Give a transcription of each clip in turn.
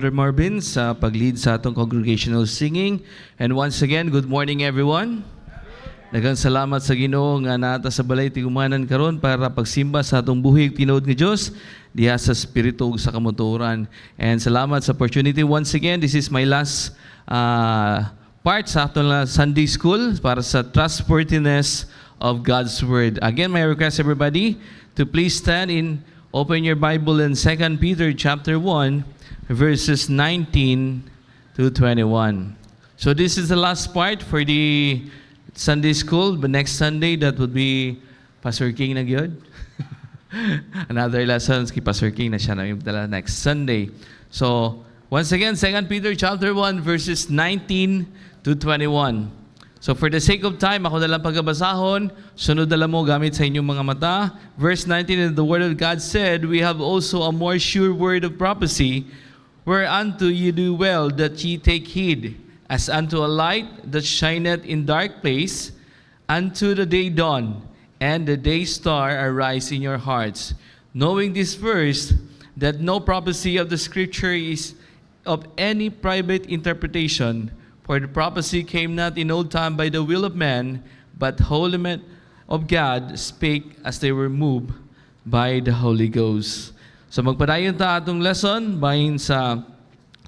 Brother Marvin sa pag-lead sa atong congregational singing. And once again, good morning everyone. Daghang salamat sa Ginoo nga naata sa balay tigumanan karon para pagsimba sa atong buhig tinuod nga Dios diha sa espiritu ug sa kamuturan. And salamat sa opportunity once again. This is my last part sa atong Sunday school para sa trustworthiness of God's word. Again, my request everybody to please stand in, open your Bible in 2 Peter chapter 1 verses 19 to 21. So this is the last part for the Sunday school. But next Sunday, that would be Pastor King na gyud. Another lessons kay Pastor King na siya na yung dala next Sunday. So once again, 2 Peter chapter 1 verses 19 to 21. So for the sake of time, ako na lang pagkabasahon, sunod na lang mo gamit sa inyong mga mata. Verse 19, and the word of God said, we have also a more sure word of prophecy, whereunto ye do well that ye take heed, as unto a light that shineth in dark place, unto the day dawn, and the day star arise in your hearts. Knowing this first, that no prophecy of the Scripture is of any private interpretation, for the prophecy came not in old time by the will of man, but holy men of God spake as they were moved by the Holy Ghost. So magpadayon ta atong lesson bahin sa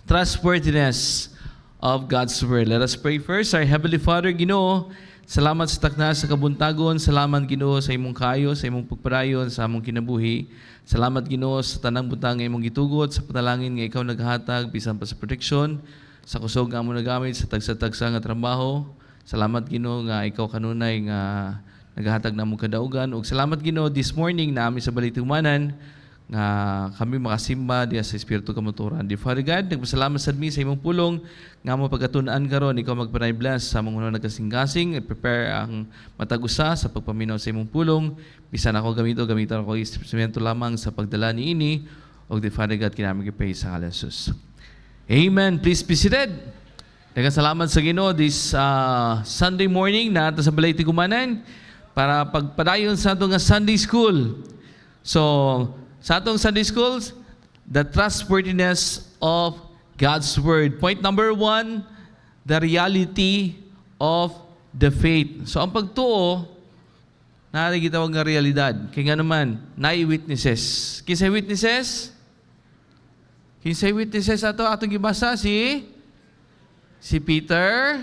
trustworthiness of God's word. Let us pray first. Our Heavenly Father, Ginoo, salamat sa takna sa kabuntagon. Salamat, Ginoo, sa imong kayo, sa imong pagpadayon, sa among kinabuhi. Salamat, Ginoo, sa tanang butang nga imong gitugot, sa patalangin nga ikaw naghatag, bisan pa sa protection, sa kusog nga mo nagamit, sa tagsa-tagsa nga trabaho. Salamat, Ginoo, nga ikaw kanunay nga naghatag na mong kadaugan. Ug salamat, Ginoo, this morning na amin sa balitumanan, nga kami makasimba diya sa Espiritu Kamuturan. Dear Father God, nagpasalamat sa mi sa imong pulong nga mo pagkatun-an karon, ikaw magpanay-bless sa mga unang nagkasing-kasing, prepare ang matag-usa sa pagpaminaw sa imong pulong. Bisan ako gamiton ako instrumento lamang sa pagdala ni ini. O Dear Father God, kinamig ipay sa ngalan Jesus. Amen. Please be seated. Daghang salamat sa Ginoo this Sunday morning na ato sa balay tigumanan para pagpadayon sa atong Sunday school. So, sa atong Sunday schools, the trustworthiness of God's Word. Point number 1, the reality of the faith. So ang pagtuo, nakikitawag nga realidad. Kaya nga naman, witnesses. Kinsay witnesses? Kinsay witnesses atong gibasa si Peter,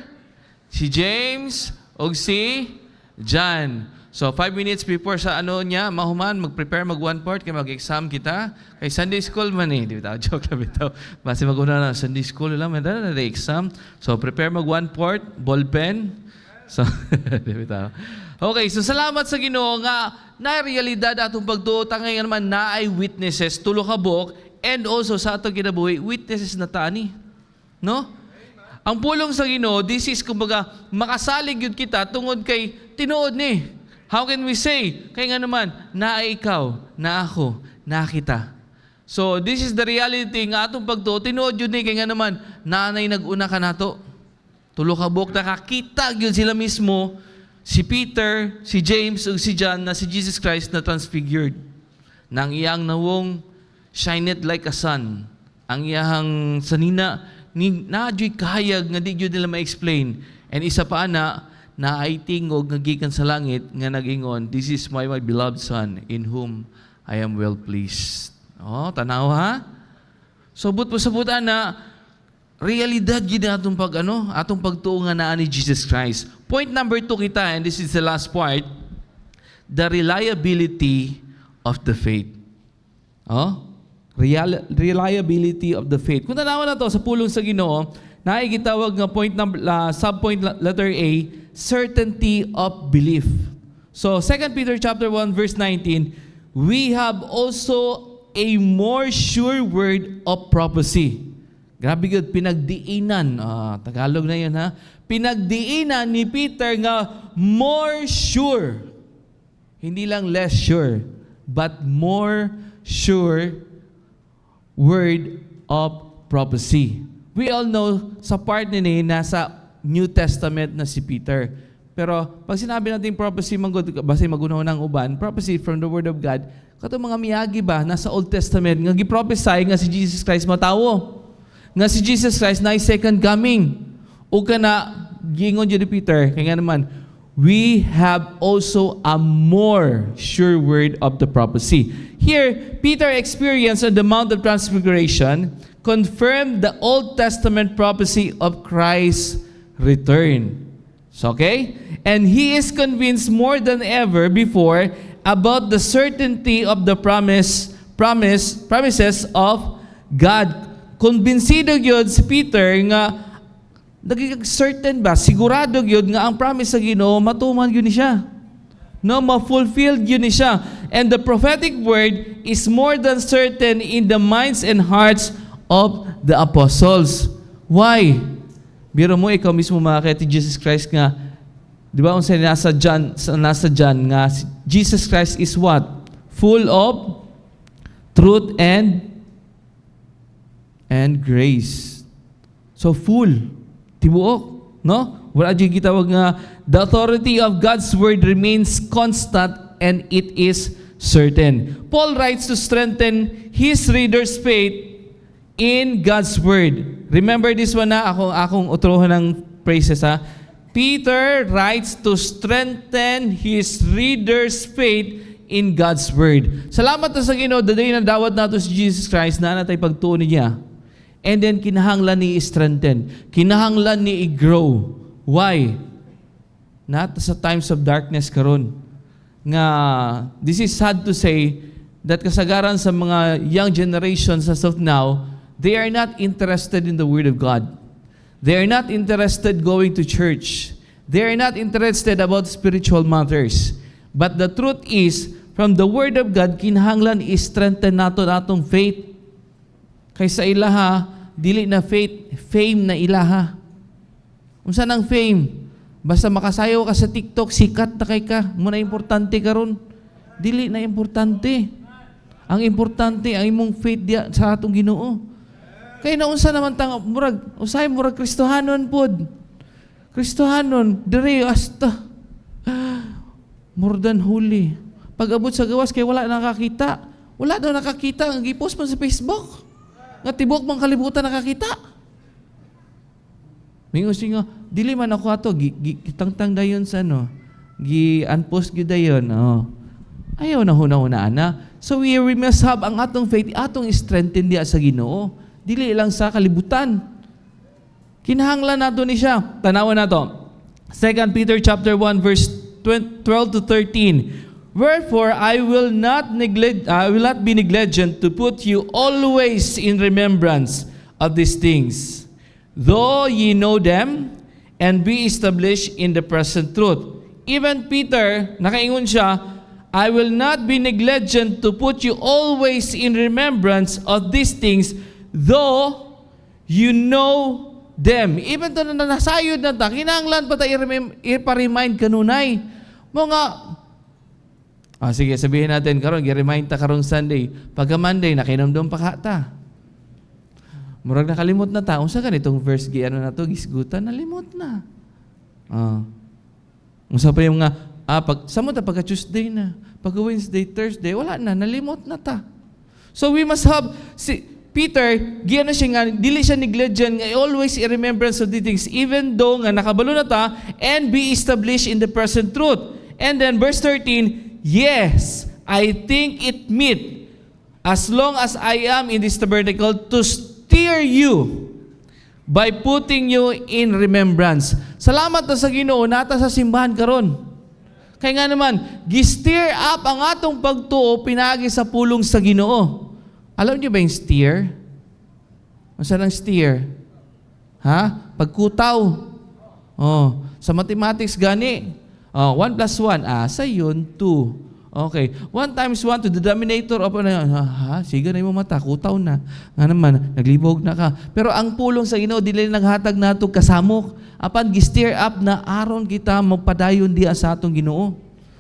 si James, o si John. So 5 minutes before sa niya, mahuman, mag-prepare mag-one part, kaya mag-exam kita. Kay Sunday school man eh. Di ba? Joke lang ito. Basta mag-una na, Sunday school lang, may na exam. So prepare mag-one part, ball pen. So, di ba? Okay, so salamat sa Ginoo nga na realidad atong pagtuo tangay nga naman na ay witnesses, tulo ka buok, and also sa atong kinabuhi, witnesses na tani. No? Ang pulong sa Ginoo, this is kumbaga makasalig yun kita tungod kay tinuod ni. How can we say? Kaya nga naman, na ikaw, na ako, na kita. So, this is the reality nga atong pagtuo. Tinuod yun ni, kaya nga naman, nanay nag-una ka na to. Tulo ka buok, nakakita yun sila mismo, si Peter, si James, o si John, na si Jesus Christ na transfigured. Nang iyang nawong shineth like a sun. Ang iyang sanina, na-adyo'y kahayag nga di yun nila ma-explain. And isa pa na ay tingog nga gikan sa langit nga nag-ingon, this is my beloved Son, in whom I am well pleased. Oh, tanaw ha? So, but na, realidad gid atong atong pagtuo nga naa ni Jesus Christ. Point number 2 kita, and this is the last part, the reliability of the faith. Oh? Reliability of the faith. Kung tanawan na to sa pulong sa Ginoo, naigitawag nga point number subpoint letter A, certainty of belief. So 2 Peter chapter 1 verse 19, we have also a more sure word of prophecy. Grabe gud, pinagdiinan. Tagalog na 'yan ha. Pinagdiinan ni Peter nga more sure. Hindi lang less sure, but more sure word of prophecy. We all know sa part ni nasa New Testament na si Peter. Pero pag sinabi natin prophecy, basta magunaw ng uban, prophecy from the Word of God, kato mga miyagi ba, nasa Old Testament, nga giprophesy nga si Jesus Christ matawo. nga si Jesus Christ na second coming. O ka na, gingon dyan ni Peter, kaya nga naman, we have also a more sure word of the prophecy. Here, Peter experienced on the Mount of Transfiguration confirmed the Old Testament prophecy of Christ's return. So, okay? And he is convinced more than ever before about the certainty of the promises of God. Konbinsido yun si Peter nga naging certain ba, sigurado yun nga ang promise sa Ginoo matuman yun ni siya. No, ma-fulfilled yun ni siya. And the prophetic word is more than certain in the minds and hearts of the apostles. Why? Biro mo, ikaw mismo makakita Jesus Christ nga, di ba, kung nasa John nga, Jesus Christ is what? Full of truth and grace. So, full. Tibuok. No? Wala dyan gitawag nga, the authority of God's word remains constant and it is certain. Paul writes to strengthen his reader's faith in God's word. Remember this one na akong utrohan ng phrases ha. Peter writes to strengthen his reader's faith in God's word. Salamat na sa Ginoo, the day na dawat nato si Jesus Christ na natay pagtuon niya. And then kinahanglan ni strengthen. Kinahanglan ni i-grow. Why? Not sa times of darkness karon. Nga this is sad to say that kasagaran sa mga young generations as of now, they are not interested in the Word of God. They are not interested going to church. They are not interested about spiritual matters. But the truth is, from the Word of God, kinahanglan i-strengthen nato natong faith. Kaysa ilaha, dili na faith, fame na ilaha. Unsa nang fame? Basta makasayaw ka sa TikTok, sikat na kay ka. Muna importante karon. Dili na importante. Ang importante, ang imong faith diya sa atong Ginoo. Kaya na unsa naman tang murag, usay murag Kristohanon pod. Kristohanon, dire hasta. More than holy. Pag abot sa gawas kay wala nakakita. Wala daw nakakita, ang gi-post man sa Facebook. Nga tibok mang kalibutan nakakita. Mingon siya nga, dili man ako ato, gitangtang dayon sa ano, gi-unpost gyud dayon. Oh. Ayaw na huna-hunaan na. So we must have ang atong faith, atong strengthen diya sa Ginoo. Dili lang sa kalibutan. Kinahanglan nato ni siya. Tanawan nato. 2 Peter chapter 1 verse 12 to 13. Wherefore I will not be negligent to put you always in remembrance of these things, though ye know them and be established in the present truth. Even Peter, nakaingon siya, I will not be negligent to put you always in remembrance of these things, though you know them. Even to na nasayod na ta, kinahanglan pa tayo ipa-remind kanunay. Mga, sige, sabihin natin karon, gi-remind ta karong Sunday. Pagka Monday, nakinamdom pa ka ta. Murag nakalimot na ta. Unsa ganitong verse, gi-ano na to, gisgutan, nalimot na. Unsa pa yung mga, samot na pagka Tuesday na, pagka Wednesday, Thursday, wala na, nalimot na ta. So we must have, Peter, giyan na siya nga, dili siya negligent, nga always in remembrance of the things, even though nga nakabalo na ta, and be established in the present truth. And then verse 13, yes, I think it meet, as long as I am in this tabernacle, to steer you by putting you in remembrance. Salamat na sa Ginoo, nata sa simbahan karon. Kaya nga naman, gi-steer up ang atong pagtuo pinagi sa pulong sa Ginoo. Alam niyo ba yung steer? Saan ang steer? Ha? Pagkutaw. Sa mathematics gani. 1 plus 1, asa yun? 2. Okay. 1 times 1 to the denominator of, sige na yung mata, kutaw na. Nga naman, naglibog na ka. Pero ang pulong sa Ginoo, dili naghatag nato kasamok. Apan gi-steer up na aron kita magpadayon diya sa atong Ginoo.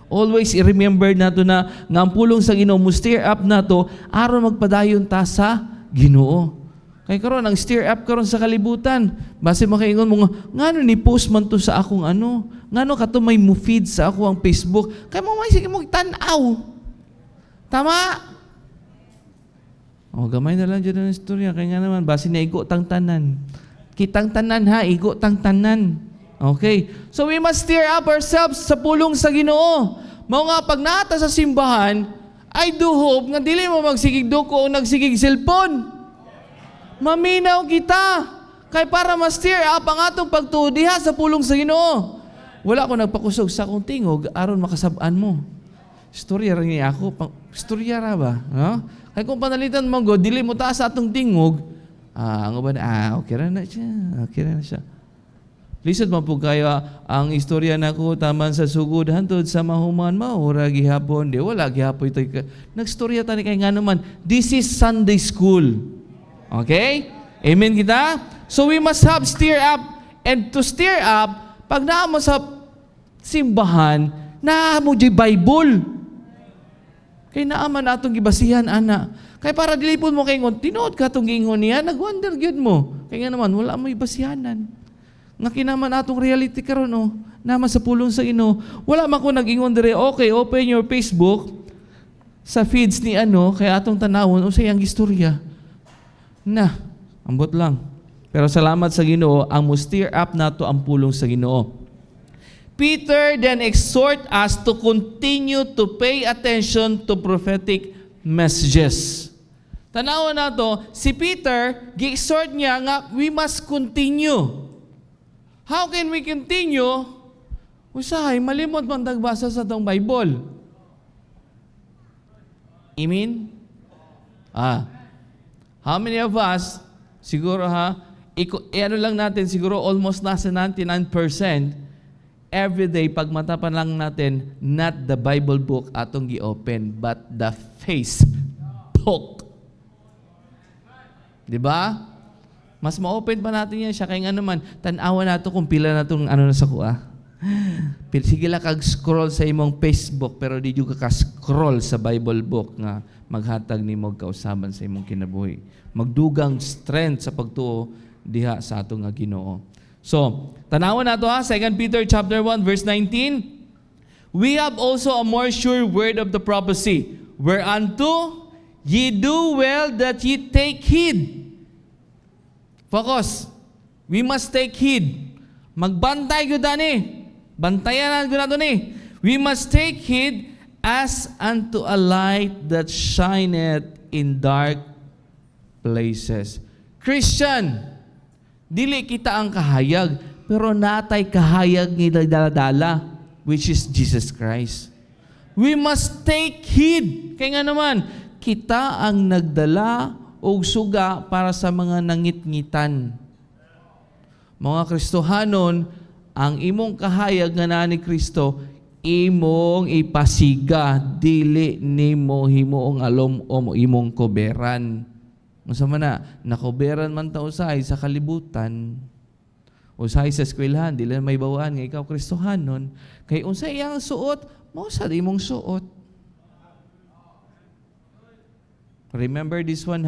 Always i-remember nato na nga ang pulong sa Ginoo mo steer up nato aron magpadayon ta sa Ginoo. Kay karon ang steer up karon sa kalibutan. Base makaingon mo ngano ni post man to sa akong ano? Ngano kato may mo feed sa ako ang Facebook? Kay mo may sige mo tan-aw. Tama? gamay na lang dyan ang istorya. Kaya nga naman, basi na igo tang tanan. Kitang tanan ha, igo tang tanan. Okay? So we must stir up ourselves sa pulong sa Ginoo. Mao nga pag naata sa simbahan, I do hope nga dili mo magsigig duko o nagsigig cellphone. Maminaw kita. Kay para ma-stir up ang atong pagtuo diha sa pulong sa Ginoo. Wala ko nagpakusog sa akong tingog aron makasab-an mo. Istorya ra ni ako, istorya ra ba? No? Kay kung panalitan mo go, dili mo taas sa atong tingog, ang uban, okay ra na siya. Okay ra na siya. Lisod man po kayo ang istorya nako taman sa sugod hantod sa mahuman maura gihapon. Di wala gihapon ito. Nagstorya tani kay nga naman, this is Sunday school. Okay? Amen kita? So we must have stir up. And to stir up, pag naamo sa simbahan, naamo di Bible. Kay naaman atong gibasihan, ana. Kay para dilipon mo kay ngon, tinuod ka itong gingon niya, nag-wonder gyud mo. Kaya nga naman, wala mo ibasihanan. Nga kinaman atong reality karon naman sa pulong sa Ginoo. Wala man ko nag-ingon dire, okay, open your Facebook sa feeds ni kay atong tanawon o sa iyang istorya. Na, ambot lang. Pero salamat sa Ginoo, ang stir up nato ang pulong sa Ginoo. Peter then exhort us to continue to pay attention to prophetic messages. Tanawon nato, si Peter, gi-exhort niya nga we must continue. How can we continue? Usahay, malimot man tagbasa sa tong Bible. Amen? How many of us, siguro ano lang natin, siguro almost nasa 99%, everyday, pag matapan lang natin, not the Bible book atong gi-open, but the Facebook. Diba? Mas ma-open pa natin yan siya. Kaya nga naman, tanawa nato kung pila na itong sa kuha. Sige lang kag-scroll sa imong Facebook, pero di juga ka-scroll sa Bible book nga maghatag ni mo kausaban sa imong kinabuhi. Magdugang strength sa pagtuo diha sa atong nga Ginoo. So, tanawa nato 2 Peter chapter 1 verse 19. We have also a more sure word of the prophecy, whereunto ye do well that ye take heed. Focus. We must take heed. Magbantay gyud ani. Bantayan gyud nato ni. We must take heed as unto a light that shineth in dark places. Christian, dili kita ang kahayag, pero natay kahayag ni daladala, which is Jesus Christ. We must take heed. Kaya nga naman, kita ang nagdala o suga para sa mga nangit-ngitan. Mga Kristohanon, ang imong kahayag nga naa ni Kristo, imong ipasiga, dili nimo himuong alom o imong koberan. Masama na, nakoberan man ta usahay sa kalibutan, usahay sa eskwelahan, dili na may bawaan nga ikaw Kristohanon, kay unsay iyang suot, mo sa imong suot. Remember this one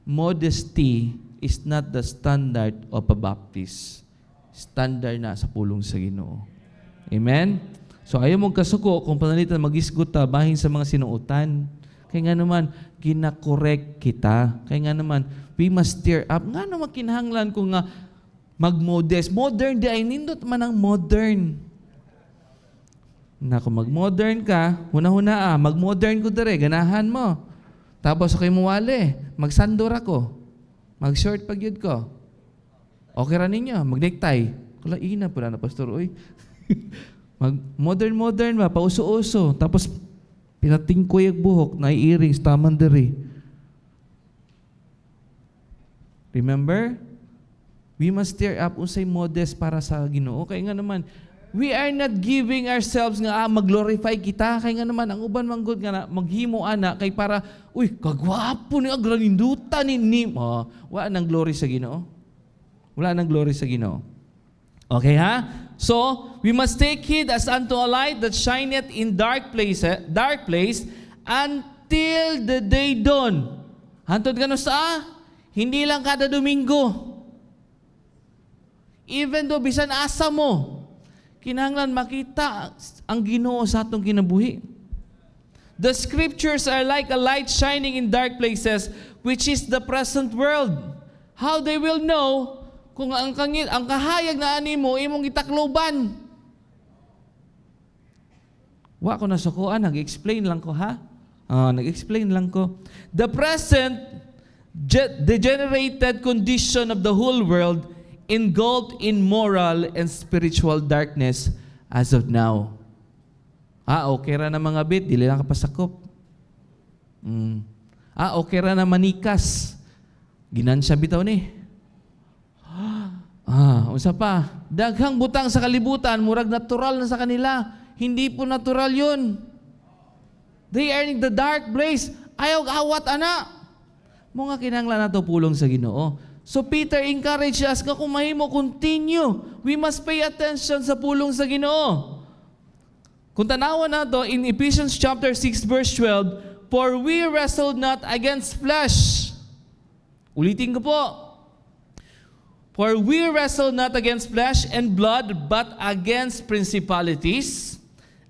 modesty is not the standard of a Baptist. Standard na sa pulong sa Ginoo. Amen? So ayaw mong kasuko kung panalitan mag-isgot ta bahin sa mga sinuotan. Kaya nga naman, ginakorek kita. Kaya nga naman, we must stir up. Nga naman kinahanglan ko nga mag-modest. Modern di ay nindot man ang modern. Na kung mag-modern ka, huna-huna mag-modern ko dere, ganahan mo. Tapos ako'y muwali, magsandor ako, mag-short pagyud ko. Okay ra ninyo, mag-necktie. Kala ina pala na pastor, oy. Mag-modern ba, pauso-uso. Tapos pinatingkoy ang buhok, na-earrings, taman diri. Remember? We must stir up unsay modest para sa Ginoo. Kaya nga naman, we are not giving ourselves nga mag-glorify kita. Kaya nga naman, ang uban manggod nga maghimo ana kay para, uy, kagwapo ni agranindutan ni. Wala nang glory sa Ginoo. Wala nang glory sa Ginoo. Okay So, we must take heed as unto a light that shineth in dark place until the day dawn. Hantod ka sa hindi lang kada Domingo. Even though bisan asa mo, kinahanglan makita ang Ginoo sa atong kinabuhi. The scriptures are like a light shining in dark places, which is the present world. How they will know kung ang kahayag na animo imong gitakloban. Wa ko nasukuan, nag-explain lang ko ha. Nag-explain lang ko. The present degenerated condition of the whole world engulfed in moral and spiritual darkness as of now. Okay ra na mga bit, dili lang kapasakop. Okay ra na manikas. Ginansya bitaw ni. Unsa pa? Daghang butang sa kalibutan, murag natural na sa kanila. Hindi po natural yun. They are in the dark place. Ayaw awat ana. Mga kinahanglan nato pulong sa Ginoo. So Peter encouraged us nga kung mahimo continue. We must pay attention sa pulong sa Ginoo. Kung tanawan nato in Ephesians chapter 6 verse 12, for we wrestle not against flesh. Ulitin ko po. For we wrestle not against flesh and blood, but against principalities,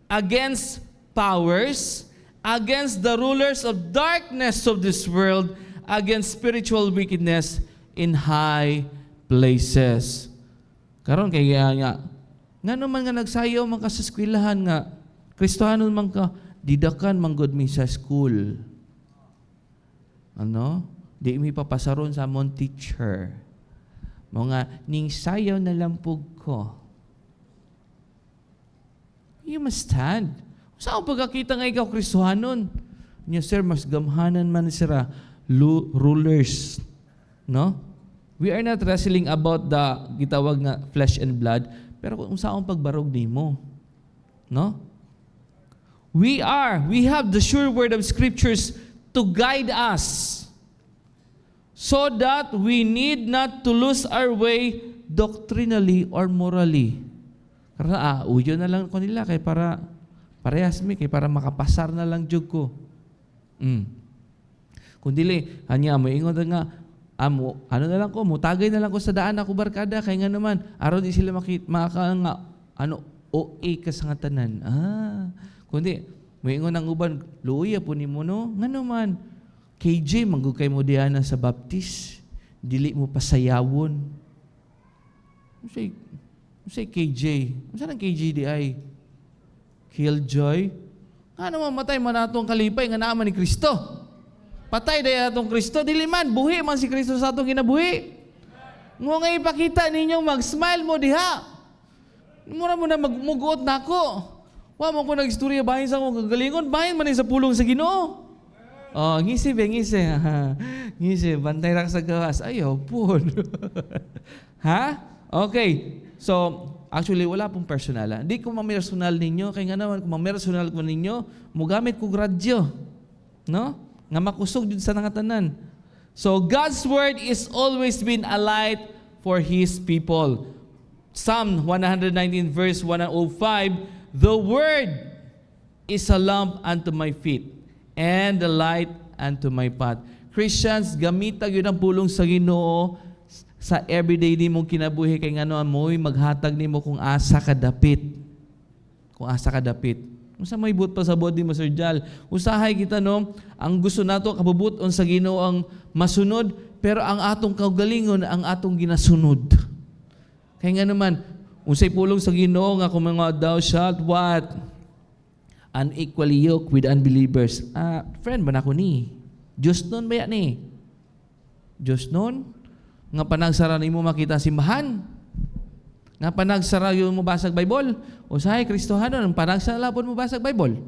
against powers, against the rulers of darkness of this world, against spiritual wickedness in high places. Karon kay nga naman nga nagsayaw man ka sa eskwelahan nga Kristiyano man ka, didakan man gud mi sa school. Di mi papasaron sa amon teacher. Mga ning sayaw na lampog ko. You must stand. Saan pagkakita nga ikaw Kristohanon? Niya, sir, mas gamhanan man sila rulers. No? We are not wrestling about the gitawag nga flesh and blood, pero kung saan pagbarog nimo. No? We have the sure word of scriptures to guide us so that we need not to lose our way doctrinally or morally. Karena uyo na lang ko nila kay para parehas mi kay para makapasar na lang jud ko. Kung dili anya mo ingon nga ano na lang ko, mutagay na lang ko sa daan ako barkada kay nga naman aron di sila makaka nga OA ka sa nga tanan. Kundi moingon ang uban luya po nimo no nga naman KJ manggug kay mo diana sa baptist dili mo pasayawon. Say KJ. Unsa nang KJ di ay? Killjoy. Ano mamatay man atong kalipay nga naa man ni Kristo. Patay day atong Kristo dili man buhi man si Kristo sa atong kinabuhi. Ngo nga ipakita ninyong mag-smile mo diha. Mura mo na magmugot nako. Wa mo ko nagistorya bahin sa akong kagalingon, bahin man sa pulong sa Ginoo. Ngisi. Ngisi, bantay ra sa gawas. Ayaw po. Ha? Okay. So, actually, wala pong personal. Hindi ko mamersonal ninyo. Kaya nga naman, kung mamersonal ko ninyo, mugamit ko gradyo. No? Nga makusog dun sa nangatanan. So, God's word is always been a light for His people. Psalm 119 verse 105, the word is a lamp unto my feet and the light unto my path. Christians, gamitag yun ang pulong sa Ginoo sa everyday ni mong kinabuhi kay ngano amoy maghatag nimo kung asa ka dapit. Kung asa ka dapit. Unsa may but pa sa body mo Sir Jal? Usahay kita no, ang gusto nato kabubuton sa Ginoo ang masunod, pero ang atong kaugalingon ang atong ginasunod. Kaya nga naman, unsay pulong sa Ginoo nga kung mga thou shalt what? Unequally yoked with unbelievers. Friend ba na ko ni? Diyos nun ba yan ni? Diyos nun? Nga panagsara ni mo makita simbahan. Nga panagsara yung mo basag Bible. O sahay, Kristohanon, ang panagsara na lang po mo basag Bible.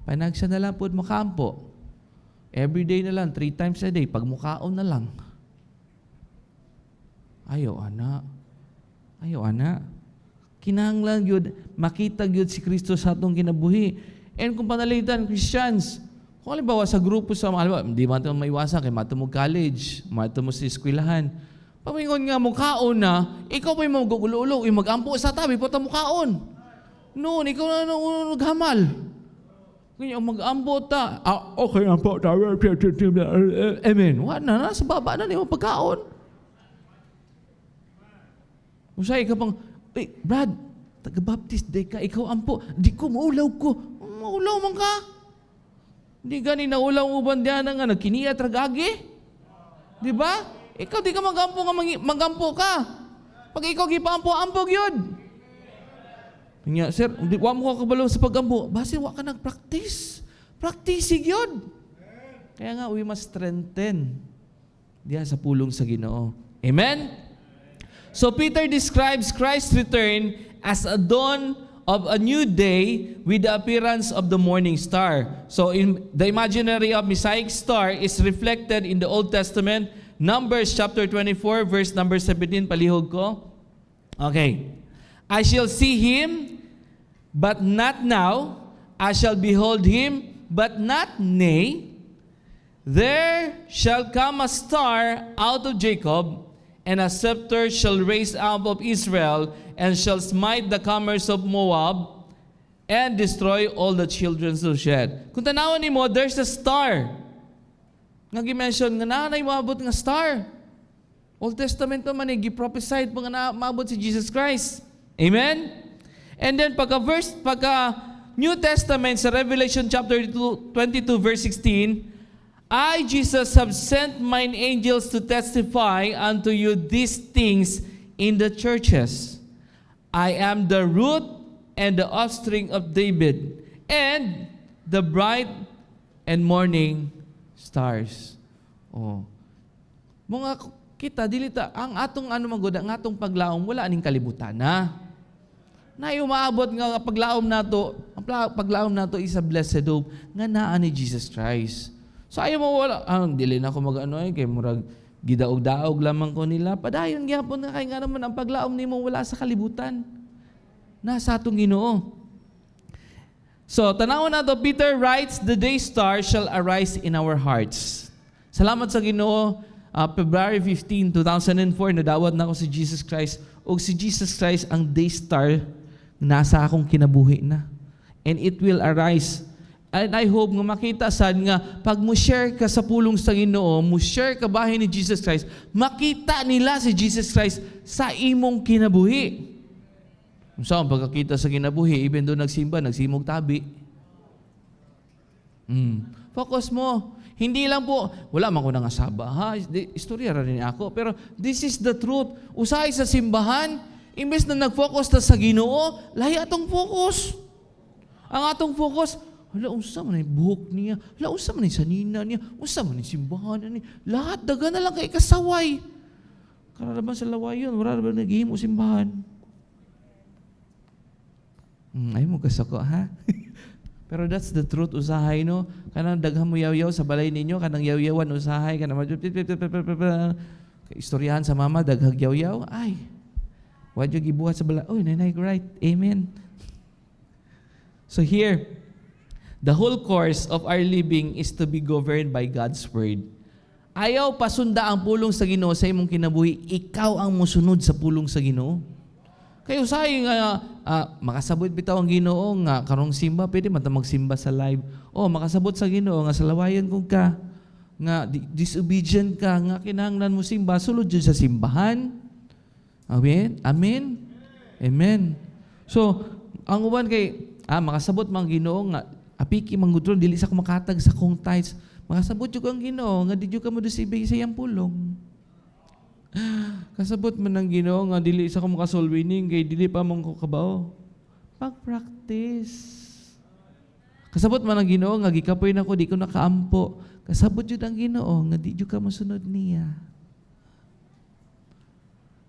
Panagsara na lang po mo kampo. Every day na lang, 3 times a day, pag mukaon na lang. Ayaw, ana. Kinahanglan yun, makita yun si Kristo sa atong kinabuhi. And kung panalitan, Christians, kung halimbawa sa grupo sa mga, hindi man ito maiwasan, kay mato mo college, mato mo sa eskwelahan. Pamingon nga mo kaon na, ikaw pa yung magugulo-ulo, yung mag-ampo sa tabi, po mo kaon. Noon, ikaw na naghamal. Kanya mag-ampo ta, okay ang po, amen. Wala na, sa baba na niyo pagkaon. Usay ka pang, Brad, taga-baptist day ka, ikaw ampo, di ko maulaw ko. Maulaw man ka. Hindi gani na ulang uban diyan nga nagkiniya tragagi. Di ba? Ikaw di ka magampo ka. Pag ikaw gipaampo-ampo gyud. Nya, sir, wa mo ka kabalo sa pagampo. Base wa ka nagpractice. Practice gyud. Kaya nga we must strengthen diya sa pulong sa Ginoo. Amen? So Peter describes Christ's return as a dawn of a new day with the appearance of the morning star. So in the imaginary of Messiah star is reflected in the Old Testament, Numbers chapter 24 verse number 17, palihog ko. Okay. I shall see him, but not now. I shall behold him, but not nay. There shall come a star out of Jacob, and a scepter shall raise up of Israel, and shall smite the comers of Moab, and destroy all the children of Shed. Kung tanawan ni mo, there's a star. Nga gi-mention nga nanay maabot nga star. Old Testament naman gi-prophesied pa nga maabot si Jesus Christ. Amen? And then pagka New Testament sa Revelation chapter 22 verse 16, I, Jesus, have sent mine angels to testify unto you these things in the churches. I am the root and the offspring of David, and the bright and morning stars. Oh. Mga kita, dilita, ang atong magod, ang atong paglaom, wala aning kalibutan na. Na umaabot nga paglaom nato, ang paglaom nato is a blessed hope nga naa ni Jesus Christ. So ayaw mo wala, dili na ako kay murag gidaog-daog lamang ko nila. Padayon gyapon nga kay nga naman ang paglaom nimo wala sa kalibutan. Nasa atong Ginoo. So tanawon nato, Peter writes, the day star shall arise in our hearts. Salamat sa Ginoo. February 15, 2004 nadawat na ako si Jesus Christ. O si Jesus Christ ang day star nasa akong kinabuhi na. And it will arise. And I hope nga makita sad nga pag mo share ka sa pulong sa Ginoo, mo share ka bahin ni Jesus Christ, makita nila si Jesus Christ sa imong kinabuhi. So, ang pagkakita sa kinabuhi, even doon nagsimba, nagsimog tabi. Focus mo. Hindi lang po, wala man ko nangasaba. Istorya rin ako. Pero this is the truth. Usahay sa simbahan, imbes na nag-focus na sa Ginoo, lahi atong focus. Ang atong focus, hala, unsa man ay buhok niya. Hala, unsa man ay sanina niya. Unsa man ay simbahan niya. Lahat, daga na lang kay kasaway. Kararaban sa lawayon, wala na ba naghihimo simbahan? Ay mo kasako, ha? Pero that's the truth, usahay, no? Kanang daghang mo yaw-yaw sa balay ninyo, kanang yaw-yawan, usahay, kanang istoryahan sa mama, daghag yaw-yaw. Ay, wad yung gibuhat sa balay. Oy, nanay, right. Amen. So here, the whole course of our living is to be governed by God's Word. Ayaw pasunda ang pulong sa Ginoo sa imong kinabuhi, ikaw ang musunod sa pulong sa Ginoo. Kayo say nga makasabot bitaw ang Ginoo nga karong simba, pwede man ta magsimba sa live. Makasabot sa Ginoo nga sa lawayan kung ka nga disobedient ka nga kinahanglan mo simba, sulod jud sa simbahan. Amen. Amen. Amen. So, ang uban kay makasabot man Ginoo nga apiki manggudron dili sa kumakatag sa kong tithes. Makasabot jud ang Ginoo nga di jud ka modusibig sa iyang pulong. Kasabot man ang Ginoo nga dili sa ko makasol winning kay dili pa man ko kabaw. Pag-practice. Kasabot man ang Ginoo nga gikapoy nako di ko nakaampo. Kasabot jud ang Ginoo nga di jud ka mosunod niya.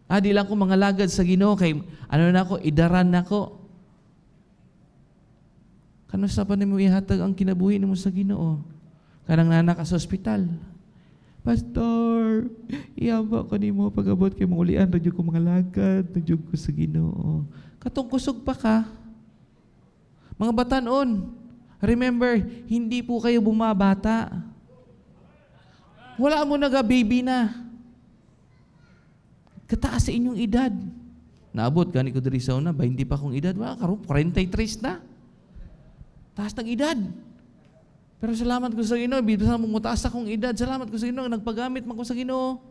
Di lang ko mga lagad sa Ginoo kay nako idaran nako. Kano sa pa nimo ihatag ang kinabuhi nimo sa Ginoo? Kanang nana ka sa ospital. Pastor, iyaba ko nimo pag-abot kay mangulian radyo ko mga lagad, radyo ko sa Ginoo. Katong kusog pa ka. Mga batanon, remember, hindi po kayo bumabata. Wala mo naga-baby na. Kataas sa inyong edad. Naabot gani ko diri sa una, 20 pa kong edad, wala karon 43 na. Taas ng edad. Pero salamat ko sa Ginoo, bisan mo mutaas akong edad, salamat ko sa Ginoo, nagpagamit man ko sa Ginoo.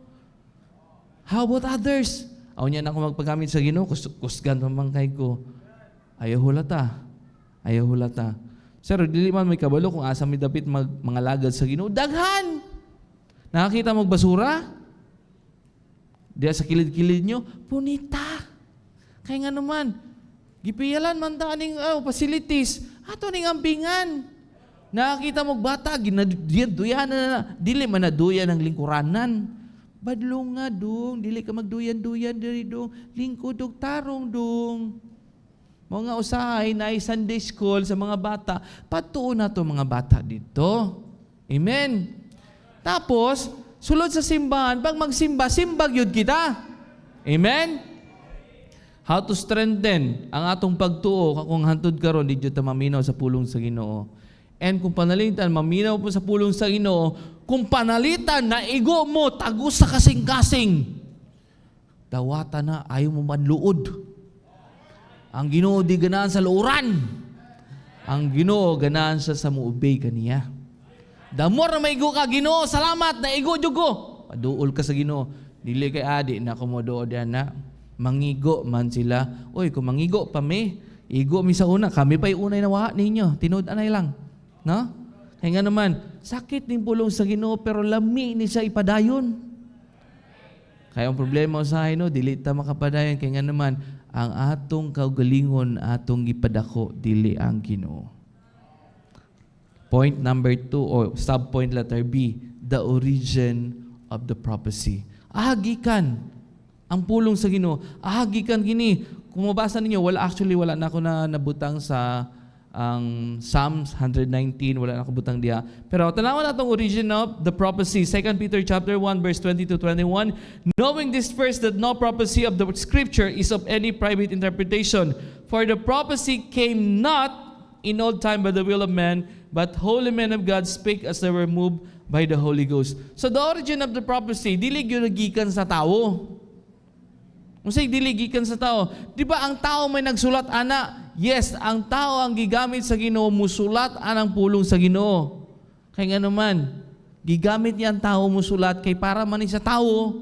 How about others? Aw niya na ako magpagamit sa Ginoo, kusgan pa man kay ko. Ayaw hulata. Sir, dili man may kabalo kung asa may dapit mga lagad sa Ginoo. Daghan! Nakakita mo basura? Diya sa kilid-kilid nyo, punita. Kaya nga naman, gipiyalan man ta aning facilities. Ato ning ambingan. Nakakita mo bata, ginaduyan na, dili man naduyan ng lingkuranan. Badlo nga dong, dili ka magduyan-duyan diri dong, lingkod og tarong dong. Mga usahay na Sunday school sa mga bata, patuon na to mga bata dito. Amen. Tapos, sulod sa simbahan, pag magsimba, simbag yun kita. Amen. How to strengthen ang atong pagtuo kung hantod karon di jud ta maminaw sa pulong sa Ginoo. And kung panalitan maminaw po sa pulong sa Ginoo, kung panalitan na igo mo tagos sa kasing-kasing, dawata na ayaw mo manluod. Ang Ginoo di ganahan sa luuran. Ang Ginoo ganahan sa muobey kaniya. The more na maigo ka, Ginoo, salamat, naigo jud ko. Paduol ka sa Ginoo. Dili kay adi na komodo diyan na. Mangigo man sila. Oy, kung mangigo pa mi, igo mi sa una, kami pa'y unay nawa ninyo. Tinud-anay lang. No? Kaya nga naman, sakit ning pulong sa Ginoo pero lami ni siya ipadayon. Kaya ang problema sa no, dili ta makapadayon. Kaya nga naman, ang atong kaugalingon, atong ipadako, dili ang Ginoo. Point number 2, or sub-point letter B, the origin of the prophecy. Ahagikan ang pulong sa Ginoo. Ahagikan gini. Kung mabasa ninyo, wala na ako na nabutang sa ang Psalms 119, wala na ako butang diya. Pero tanawan natong origin of the prophecy. 2 Peter chapter 1 verse 20-21. Knowing this first, that no prophecy of the scripture is of any private interpretation. For the prophecy came not in old time by the will of man, but holy men of God spake as they were moved by the Holy Ghost. So the origin of the prophecy, dili gyud gikan sa tawo. Unsay dili gikan sa tao? Di ba ang tao may nagsulat ana? Yes, ang tao ang gigamit sa Ginoo, musulat anang pulong sa Ginoo. Kaya nga naman, gigamit niya ang tao musulat kay para man sa tao.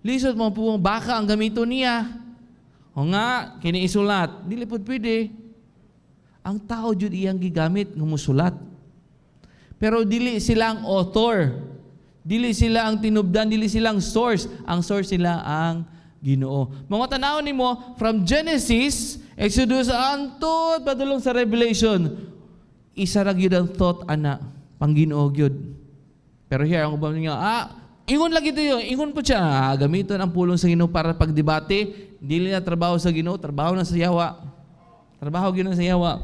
Lisod mo po baka ang gamito niya. O nga, kini isulat. Dili pud pwede. Ang tao jud iyang gigamit ng musulat. Pero dili sila ang author. Dili sila ang tinubdan, dili sila ang source. Ang source sila ang Ginoo. Mga tanaw nimo from Genesis, Exodus antod padulong sa Revelation, isa ra gyud ang thought ana pang Ginoo gyud. Pero here ang ubang niya, ingon lagi to ingon po siya, gamiton ang pulong sa Ginoo para pagdebate, dili na trabaho sa Ginoo, trabaho na sa yawa. Trabaho gyud na sa yawa.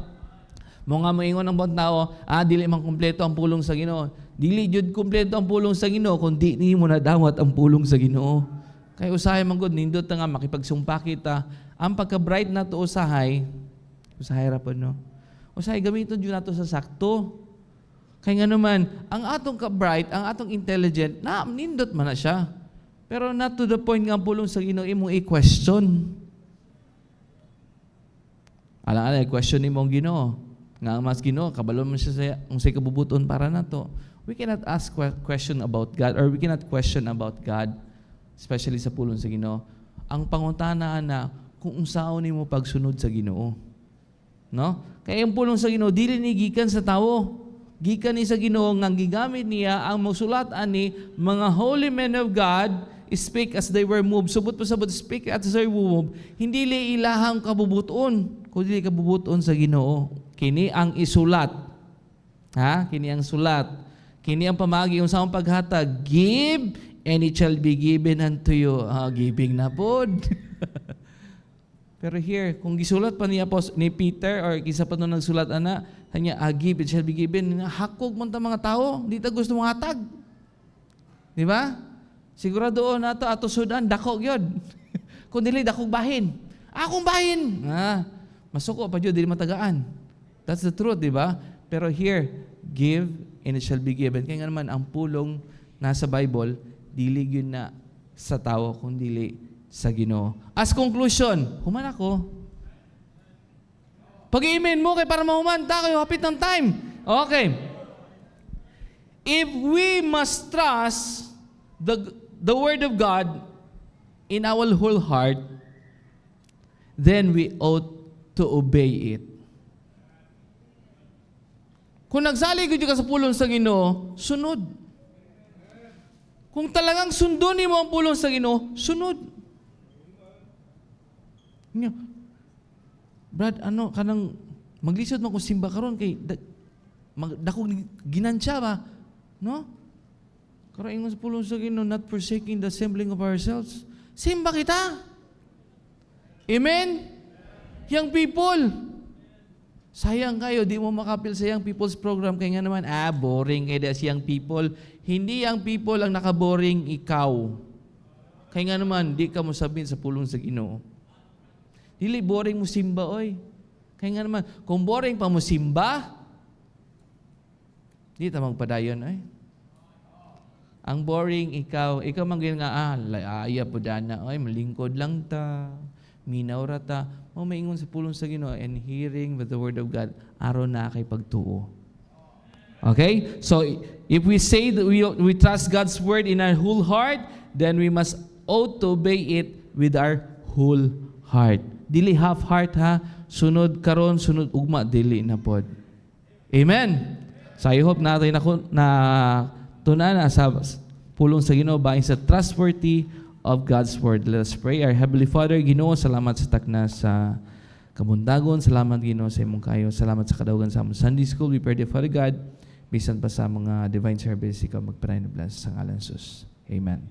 Mga moingon ang bawat tao, dili man kumpleto ang pulong sa Ginoo. Dili jud kumpleto ang pulong sa Ginoo kung di nimo nadawat ang pulong sa Ginoo. Kaya usahay man gud nindot nga makipagsumpa kita. Ang pagka-bright na to usahay ra po no. Usahay gamiton jud nato sa sakto. Kaya nga naman, ang atong ka-bright, ang atong intelligent, na nindot man na siya. Pero not to the point nga pulong sa Ginoo imo i-question. Alang-alang i-question nimo ang Ginoo. Nga mas Ginoo, kabalo man siya sa unsay kabubuton para nato. We cannot ask question about God or we cannot question about God, especially sa pulong sa Ginoo. Ang pangutana na kung unsaon nimo pagsunod sa Ginoo. No? Kaya ang pulong sa Ginoo dili ni gikan sa tawo. Gikan ni sa Ginoo nga gigamit niya ang musulat ani mga holy men of God speak as they were moved. Subot pa sabot speak as they were moved. Hindi li ilahang kabubuton, kundi kabubuton sa Ginoo. Kini ang isulat. Ha? Kini ang sulat. Kini ang pamagi unsaon paghatag. Give and it shall be given unto you. Giving na pod. Pero here, kung gisulat pa ni Peter or kisa pa nung nagsulat ana, kanya, give, it shall be given. Hakog man ta mga tao, di ta gusto mong hatag. Di ba? Sigurado na to ato sudan, dakog yun. Kung dili, dakog bahin. Akong bahin. Masuko pa yun, dili matagaan. That's the truth, di ba? Pero here, give and it shall be given. Kaya nga naman, ang pulong nasa Bible, dili yun na sa tao, kung dili sa Ginoo. As conclusion, human ako. Pag-i-amen mo kay para mahuman, kayo hapit ng time. Okay. If we must trust the Word of God in our whole heart, then we ought to obey it. Kung nagsalig ka sa pulong sa Ginoo, sunod. Kung talagang sundon mo ang pulong sa Ginoo, sunod. Brad, kanang maglisod mo kung simba karon kay dako ginansya ba? No? Karon ingon sa pulong sa Ginoo, not forsaking the assembling of ourselves. Simba kita. Amen? Young people, sayang kayo, di mo makapil sa Young People's Program. Kaya nga naman, boring kayo sa Young People. Hindi Young People ang nakaboring, ikaw. Kaya nga naman, di ka mo sabihin sa pulong sa Ginoo. Dili, boring mo simba, oy. Kaya nga naman, kung boring pa mo simba, di ta magpadayon, ay. Ang boring, ikaw man ganyan nga, laaya po dana, ay, malingkod lang ta, minaw rata, maingon sa pulong sa Ginoo, and hearing with the word of God, aron na kay pagtuo. Okay? So, if we say that we trust God's word in our whole heart, then we must ought to obey it with our whole heart. Dili half heart ha, sunod karon, sunod ugma, dili na pod. Amen? So I hope natin na tunan sa pulong sa Ginoo bahin sa trustworthy of God's word. Let us pray. Our Heavenly Father, Ginoo, salamat sa takna sa kabundagon, salamat Ginoo sa imong kayo, salamat sa kadaugan sa among Sunday School. We pray, dear Father God, bisan pa sa mga divine service, ikaw magpray na bless sa ngalan Jesus. Amen.